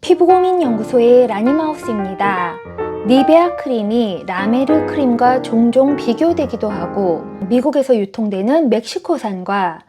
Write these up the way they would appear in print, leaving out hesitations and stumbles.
피부고민연구소의 라니마우스입니다. 니베아 크림이 라메르 크림과 종종 비교되기도 하고 미국에서 유통되는 멕시코산과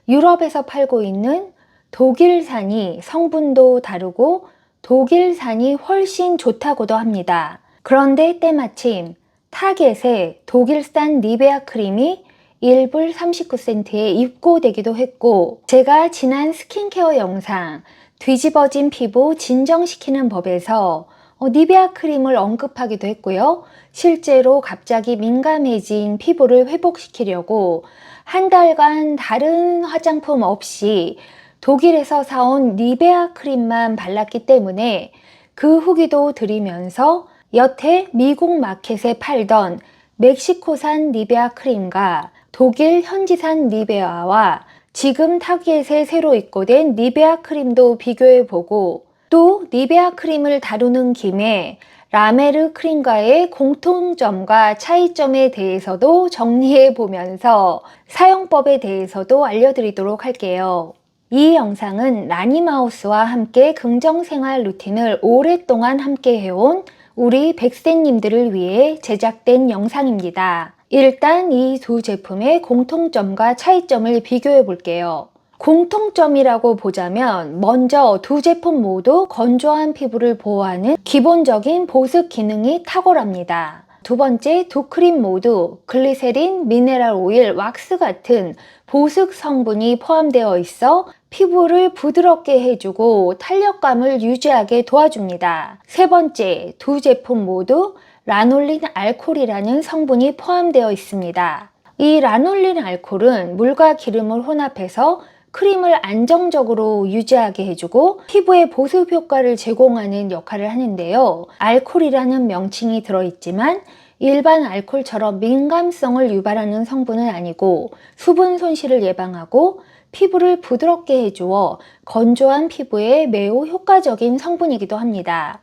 유럽에서 팔고 있는 독일산이 성분도 다르고 독일산이 훨씬 좋다고도 합니다. 그런데 때마침 타겟에 독일산 니베아 크림이 1불 39센트에 입고되기도 했고, 제가 지난 스킨케어 영상 뒤집어진 피부 진정시키는 법에서 니베아 크림을 언급하기도 했고요. 실제로 갑자기 민감해진 피부를 회복시키려고 한 달간 다른 화장품 없이 독일에서 사온 니베아 크림만 발랐기 때문에 그 후기도 드리면서 여태 미국 마켓에 팔던 멕시코산 니베아 크림과 독일 현지산 니베아와 지금 타겟에 새로 입고된 니베아 크림도 비교해보고, 또 니베아 크림을 다루는 김에 라메르 크림과의 공통점과 차이점에 대해서도 정리해보면서 사용법에 대해서도 알려드리도록 할게요. 이 영상은 라니마우스와 함께 긍정생활 루틴을 오랫동안 함께 해온 우리 백세님들을 위해 제작된 영상입니다. 일단 이 두 제품의 공통점과 차이점을 비교해 볼게요. 공통점이라고 보자면 먼저 두 제품 모두 건조한 피부를 보호하는 기본적인 보습 기능이 탁월합니다. 두 번째, 두 크림 모두 글리세린, 미네랄 오일, 왁스 같은 보습 성분이 포함되어 있어 피부를 부드럽게 해주고 탄력감을 유지하게 도와줍니다. 세 번째, 두 제품 모두 라놀린 알코올이라는 성분이 포함되어 있습니다. 이 라놀린 알코올은 물과 기름을 혼합해서 크림을 안정적으로 유지하게 해주고 피부에 보습 효과를 제공하는 역할을 하는데요. 알코올이라는 명칭이 들어있지만 일반 알코올처럼 민감성을 유발하는 성분은 아니고 수분 손실을 예방하고 피부를 부드럽게 해주어 건조한 피부에 매우 효과적인 성분이기도 합니다.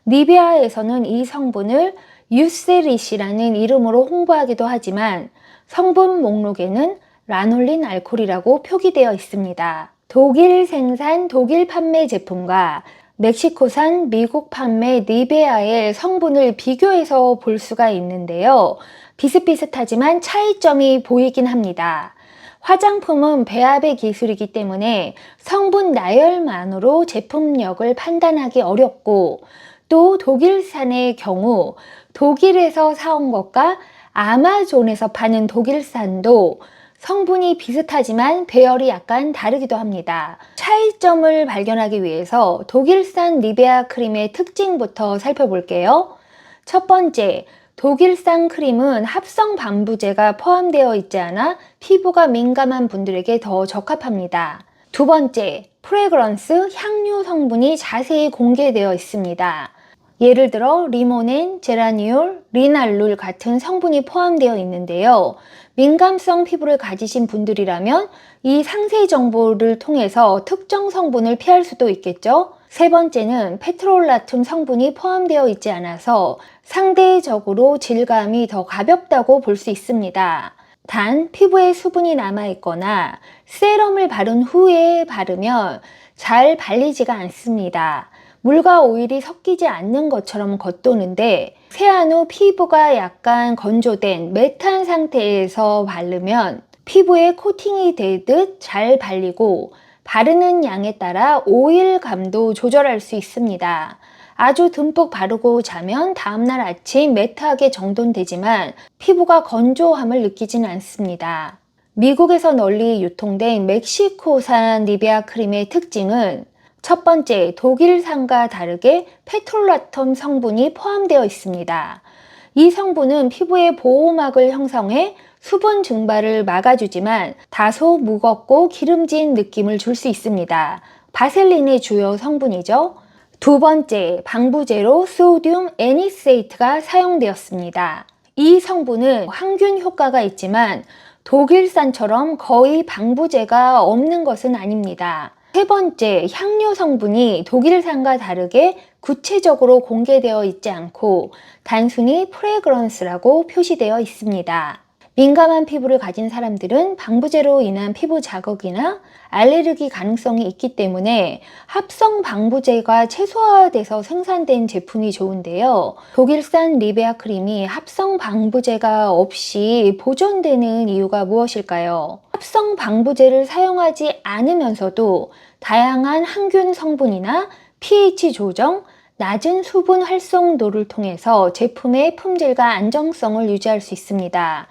니베아에서는 이 성분을 유세리시라는 이름으로 홍보하기도 하지만 성분 목록에는 라놀린 알코올이라고 표기되어 있습니다. 독일 생산 독일 판매 제품과 멕시코산 미국 판매 니베아의 성분을 비교해서 볼 수가 있는데요. 비슷비슷하지만 차이점이 보이긴 합니다. 화장품은 배합의 기술이기 때문에 성분 나열만으로 제품력을 판단하기 어렵고, 또 독일산의 경우 독일에서 사온 것과 아마존에서 파는 독일산도 성분이 비슷하지만 배열이 약간 다르기도 합니다. 차이점을 발견하기 위해서 독일산 니베아 크림의 특징부터 살펴볼게요. 첫 번째, 독일산 크림은 합성 방부제가 포함되어 있지 않아 피부가 민감한 분들에게 더 적합합니다. 두 번째, 프레그런스, 향료 성분이 자세히 공개되어 있습니다. 예를 들어 리모넨, 제라니올, 리날룰 같은 성분이 포함되어 있는데요. 민감성 피부를 가지신 분들이라면 이 상세 정보를 통해서 특정 성분을 피할 수도 있겠죠. 세 번째는 페트롤라툼 성분이 포함되어 있지 않아서 상대적으로 질감이 더 가볍다고 볼 수 있습니다. 단 피부에 수분이 남아있거나 세럼을 바른 후에 바르면 잘 발리지가 않습니다. 물과 오일이 섞이지 않는 것처럼 겉도는데 세안 후 피부가 약간 건조된 매트한 상태에서 바르면 피부에 코팅이 되듯 잘 발리고 바르는 양에 따라 오일감도 조절할 수 있습니다. 아주 듬뿍 바르고 자면 다음날 아침 매트하게 정돈되지만 피부가 건조함을 느끼지는 않습니다. 미국에서 널리 유통된 멕시코산 니베아 크림의 특징은 첫 번째, 독일산과 다르게 페트롤라툼 성분이 포함되어 있습니다. 이 성분은 피부의 보호막을 형성해 수분 증발을 막아주지만 다소 무겁고 기름진 느낌을 줄 수 있습니다. 바셀린의 주요 성분이죠. 두 번째, 방부제로 소듐 애니세이트가 사용되었습니다. 이 성분은 항균 효과가 있지만 독일산처럼 거의 방부제가 없는 것은 아닙니다. 세 번째, 향료 성분이 독일산과 다르게 구체적으로 공개되어 있지 않고 단순히 프레그런스라고 표시되어 있습니다. 민감한 피부를 가진 사람들은 방부제로 인한 피부 자극이나 알레르기 가능성이 있기 때문에 합성 방부제가 최소화돼서 생산된 제품이 좋은데요. 독일산 리베아 크림이 합성 방부제가 없이 보존되는 이유가 무엇일까요? 합성 방부제를 사용하지 않으면서도 다양한 항균 성분이나 pH 조정, 낮은 수분 활성도를 통해서 제품의 품질과 안정성을 유지할 수 있습니다.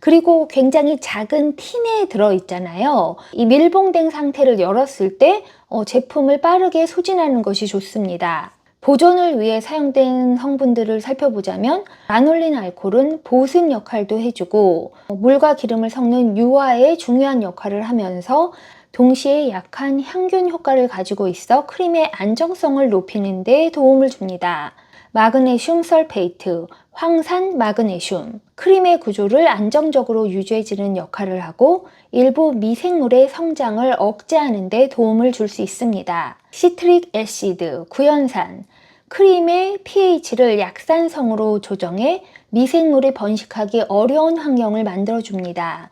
그리고 굉장히 작은 틴에 들어있잖아요. 이 밀봉된 상태를 열었을 때 제품을 빠르게 소진하는 것이 좋습니다. 보존을 위해 사용된 성분들을 살펴보자면 라놀린 알코올은 보습 역할도 해주고 물과 기름을 섞는 유화에 중요한 역할을 하면서 동시에 약한 향균 효과를 가지고 있어 크림의 안정성을 높이는 데 도움을 줍니다. 마그네슘 설페이트, 황산 마그네슘, 크림의 구조를 안정적으로 유지해주는 역할을 하고 일부 미생물의 성장을 억제하는 데 도움을 줄 수 있습니다. 시트릭 애시드, 구연산, 크림의 pH를 약산성으로 조정해 미생물이 번식하기 어려운 환경을 만들어줍니다.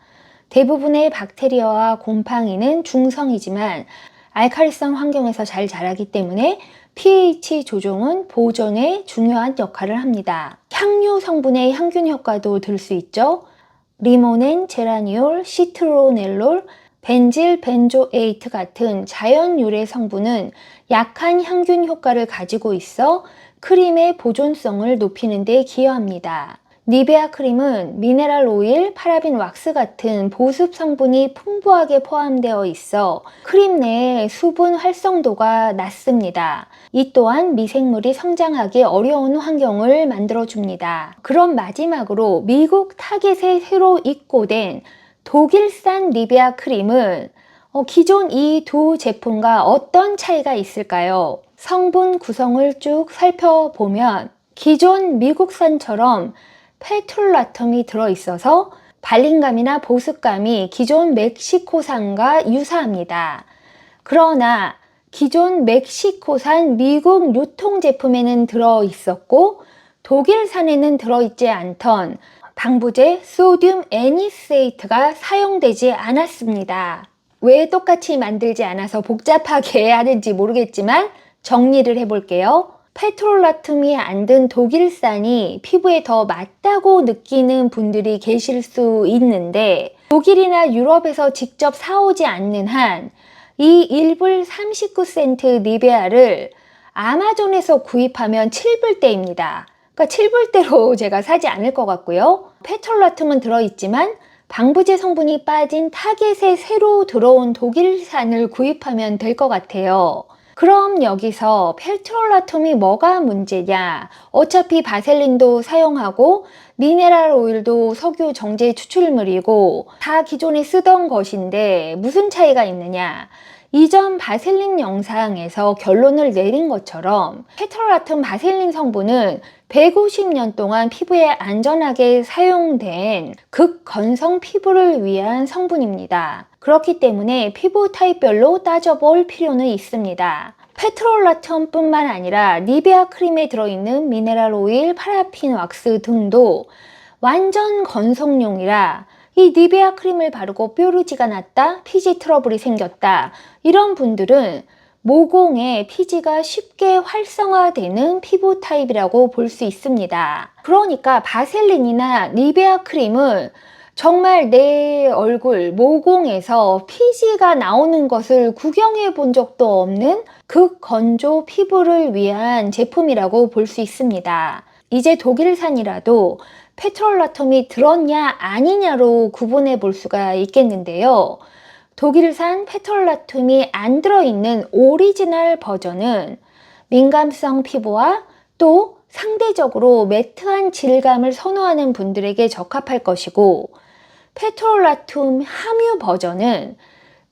대부분의 박테리아와 곰팡이는 중성이지만 알칼리성 환경에서 잘 자라기 때문에 pH 조정은 보존에 중요한 역할을 합니다. 향료 성분의 향균 효과도 들 수 있죠. 리모넨, 제라니올, 시트로넬롤, 벤질, 벤조에이트 같은 자연 유래 성분은 약한 향균 효과를 가지고 있어 크림의 보존성을 높이는 데 기여합니다. 니베아 크림은 미네랄 오일, 파라빈 왁스 같은 보습 성분이 풍부하게 포함되어 있어 크림 내의 수분 활성도가 낮습니다. 이 또한 미생물이 성장하기 어려운 환경을 만들어줍니다. 그럼 마지막으로 미국 타겟에 새로 입고된 독일산 니베아 크림은 기존 이 두 제품과 어떤 차이가 있을까요? 성분 구성을 쭉 살펴보면 기존 미국산처럼 페툴라툼이 들어있어서 발림감이나 보습감이 기존 멕시코산과 유사합니다. 그러나 기존 멕시코산 미국 유통제품에는 들어있었고 독일산에는 들어있지 않던 방부제 소듐 애니세이트가 사용되지 않았습니다. 왜 똑같이 만들지 않아서 복잡하게 하는지 모르겠지만 정리를 해볼게요. 페트롤라툼이 안 든 독일산이 피부에 더 맞다고 느끼는 분들이 계실 수 있는데 독일이나 유럽에서 직접 사오지 않는 한 이 1불 39센트 니베아를 아마존에서 구입하면 7불대입니다. 그러니까 7불대로 제가 사지 않을 것 같고요. 페트롤라툼은 들어있지만 방부제 성분이 빠진 타겟에 새로 들어온 독일산을 구입하면 될 것 같아요. 그럼 여기서 페트롤라툼이 뭐가 문제냐? 어차피 바셀린도 사용하고 미네랄 오일도 석유 정제 추출물이고 다 기존에 쓰던 것인데 무슨 차이가 있느냐? 이전 바셀린 영상에서 결론을 내린 것처럼 페트롤라툼 바셀린 성분은 150년 동안 피부에 안전하게 사용된 극건성 피부를 위한 성분입니다. 그렇기 때문에 피부 타입별로 따져볼 필요는 있습니다. 페트롤라툼뿐만 아니라 니베아 크림에 들어있는 미네랄 오일, 파라핀 왁스 등도 완전 건성용이라 이 니베아 크림을 바르고 뾰루지가 났다, 피지 트러블이 생겼다 이런 분들은 모공에 피지가 쉽게 활성화되는 피부 타입이라고 볼 수 있습니다. 그러니까 바셀린이나 니베아 크림은 정말 내 얼굴, 모공에서 피지가 나오는 것을 구경해 본 적도 없는 극건조 피부를 위한 제품이라고 볼 수 있습니다. 이제 독일산이라도 페트롤라툼이 들었냐 아니냐로 구분해 볼 수가 있겠는데요. 독일산 페트롤라툼이 안 들어있는 오리지널 버전은 민감성 피부와 또 상대적으로 매트한 질감을 선호하는 분들에게 적합할 것이고 페트롤라툼 함유 버전은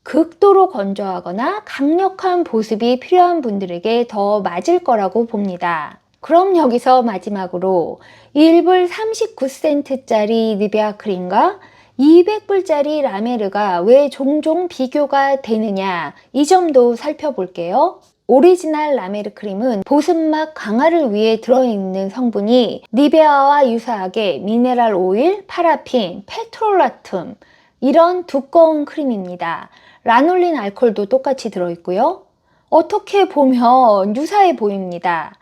극도로 건조하거나 강력한 보습이 필요한 분들에게 더 맞을 거라고 봅니다. 그럼 여기서 마지막으로 1불 39센트짜리 니베아 크림과 200불짜리 라메르가 왜 종종 비교가 되느냐 이 점도 살펴볼게요. 오리지널 라메르 크림은 보습막 강화를 위해 들어있는 성분이 니베아와 유사하게 미네랄 오일, 파라핀, 페트롤라툼 이런 두꺼운 크림입니다. 라놀린 알코올도 똑같이 들어있고요. 어떻게 보면 유사해 보입니다.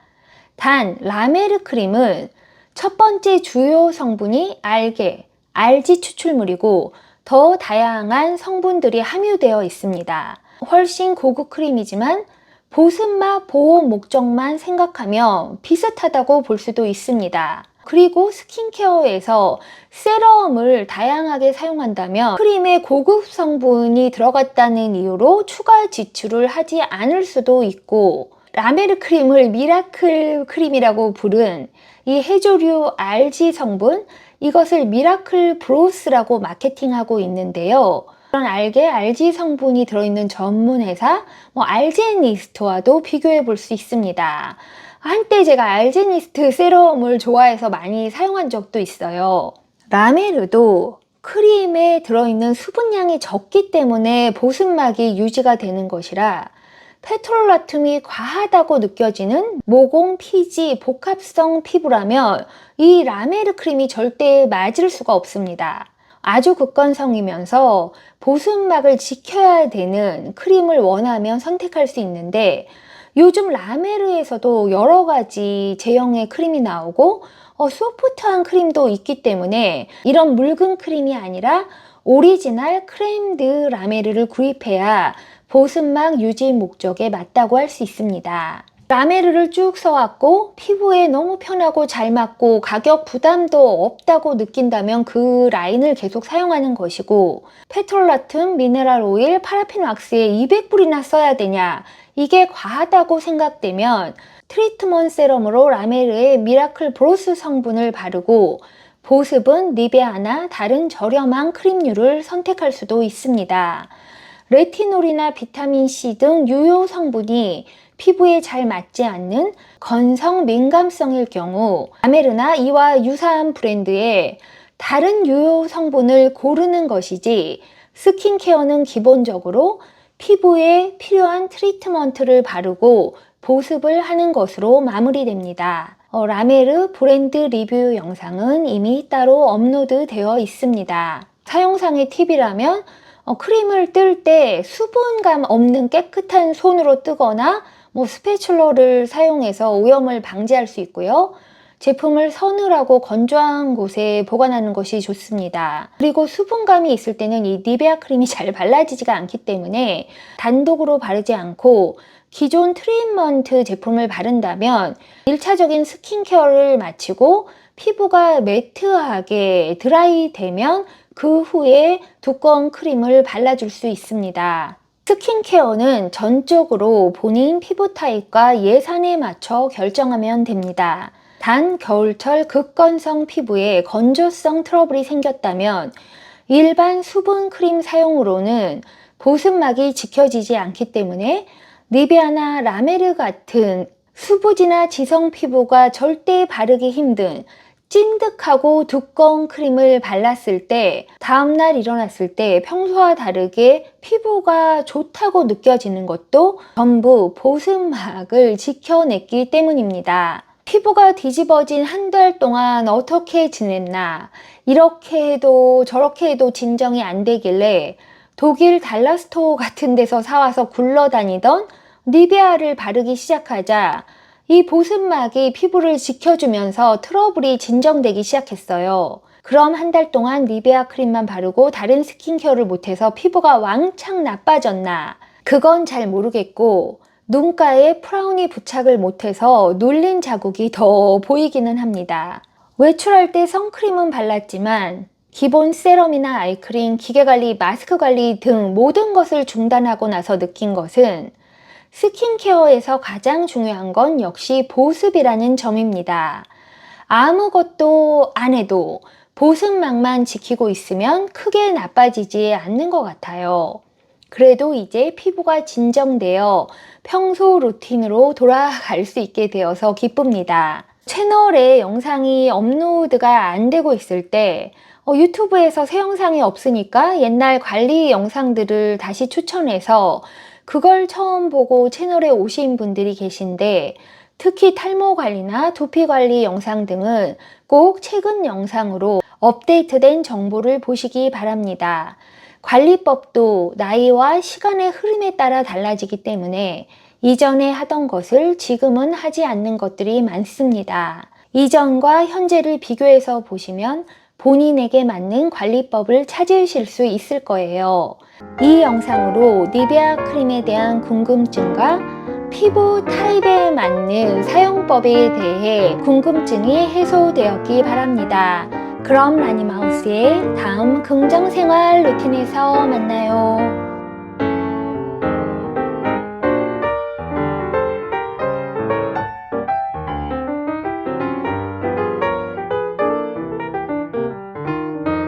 단 라메르 크림은 첫 번째 주요 성분이 알지 추출물이고 더 다양한 성분들이 함유되어 있습니다. 훨씬 고급 크림이지만 보습막 보호 목적만 생각하면 비슷하다고 볼 수도 있습니다. 그리고 스킨케어에서 세럼을 다양하게 사용한다면 크림에 고급 성분이 들어갔다는 이유로 추가 지출을 하지 않을 수도 있고, 라메르 크림을 미라클 크림이라고 부른 이 해조류 알지 성분, 이것을 미라클 브로스라고 마케팅하고 있는데요. 그런 알지 성분이 들어있는 전문 회사 알제니스트와도 비교해 볼 수 있습니다. 한때 제가 알제니스트 세럼을 좋아해서 많이 사용한 적도 있어요. 라메르도 크림에 들어있는 수분량이 적기 때문에 보습막이 유지가 되는 것이라 페트롤라툼이 과하다고 느껴지는 모공, 피지, 복합성 피부라면 이 라메르 크림이 절대 맞을 수가 없습니다. 아주 극건성이면서 보습막을 지켜야 되는 크림을 원하면 선택할 수 있는데, 요즘 라메르에서도 여러 가지 제형의 크림이 나오고 소프트한 크림도 있기 때문에 이런 묽은 크림이 아니라 오리지널 크렘드 라메르를 구입해야 보습막 유지 목적에 맞다고 할 수 있습니다. 라메르를 쭉 써왔고 피부에 너무 편하고 잘 맞고 가격 부담도 없다고 느낀다면 그 라인을 계속 사용하는 것이고, 페트롤라툼, 미네랄 오일, 파라핀 왁스에 200불이나 써야 되냐, 이게 과하다고 생각되면 트리트먼트 세럼으로 라메르의 미라클 브로스 성분을 바르고 보습은 니베아나 다른 저렴한 크림류를 선택할 수도 있습니다. 레티놀이나 비타민C 등 유효 성분이 피부에 잘 맞지 않는 건성 민감성일 경우 라메르나 이와 유사한 브랜드의 다른 유효 성분을 고르는 것이지, 스킨케어는 기본적으로 피부에 필요한 트리트먼트를 바르고 보습을 하는 것으로 마무리됩니다. 라메르 브랜드 리뷰 영상은 이미 따로 업로드 되어 있습니다. 사용상의 팁이라면 크림을 뜰 때 수분감 없는 깨끗한 손으로 뜨거나 스패츌러를 사용해서 오염을 방지할 수 있고요. 제품을 서늘하고 건조한 곳에 보관하는 것이 좋습니다. 그리고 수분감이 있을 때는 이 니베아 크림이 잘 발라지지가 않기 때문에 단독으로 바르지 않고 기존 트리트먼트 제품을 바른다면 1차적인 스킨케어를 마치고 피부가 매트하게 드라이 되면 그 후에 두꺼운 크림을 발라줄 수 있습니다. 스킨케어는 전적으로 본인 피부 타입과 예산에 맞춰 결정하면 됩니다. 단 겨울철 극건성 피부에 건조성 트러블이 생겼다면 일반 수분 크림 사용으로는 보습막이 지켜지지 않기 때문에 니베아나 라메르 같은 수부지나 지성 피부가 절대 바르기 힘든 찐득하고 두꺼운 크림을 발랐을 때 다음날 일어났을 때 평소와 다르게 피부가 좋다고 느껴지는 것도 전부 보습막을 지켜냈기 때문입니다. 피부가 뒤집어진 한 달 동안 어떻게 지냈나, 이렇게 해도 저렇게 해도 진정이 안 되길래 독일 달라스토어 같은 데서 사와서 굴러다니던 니베아를 바르기 시작하자 이 보습막이 피부를 지켜주면서 트러블이 진정되기 시작했어요. 그럼 한 달 동안 니베아 크림만 바르고 다른 스킨케어를 못해서 피부가 왕창 나빠졌나? 그건 잘 모르겠고, 눈가에 프라운이 부착을 못해서 눌린 자국이 더 보이기는 합니다. 외출할 때 선크림은 발랐지만 기본 세럼이나 아이크림, 기계관리, 마스크관리 등 모든 것을 중단하고 나서 느낀 것은 스킨케어에서 가장 중요한 건 역시 보습이라는 점입니다. 아무것도 안 해도 보습막만 지키고 있으면 크게 나빠지지 않는 것 같아요. 그래도 이제 피부가 진정되어 평소 루틴으로 돌아갈 수 있게 되어서 기쁩니다. 채널에 영상이 업로드가 안 되고 있을 때 유튜브에서 새 영상이 없으니까 옛날 관리 영상들을 다시 추천해서 그걸 처음 보고 채널에 오신 분들이 계신데 특히 탈모 관리나 두피 관리 영상 등은 꼭 최근 영상으로 업데이트된 정보를 보시기 바랍니다. 관리법도 나이와 시간의 흐름에 따라 달라지기 때문에 이전에 하던 것을 지금은 하지 않는 것들이 많습니다. 이전과 현재를 비교해서 보시면 본인에게 맞는 관리법을 찾으실 수 있을 거예요. 이 영상으로 니베아 크림에 대한 궁금증과 피부 타입에 맞는 사용법에 대해 궁금증이 해소되었기 바랍니다. 그럼 라니마우스의 다음 긍정생활 루틴에서 만나요.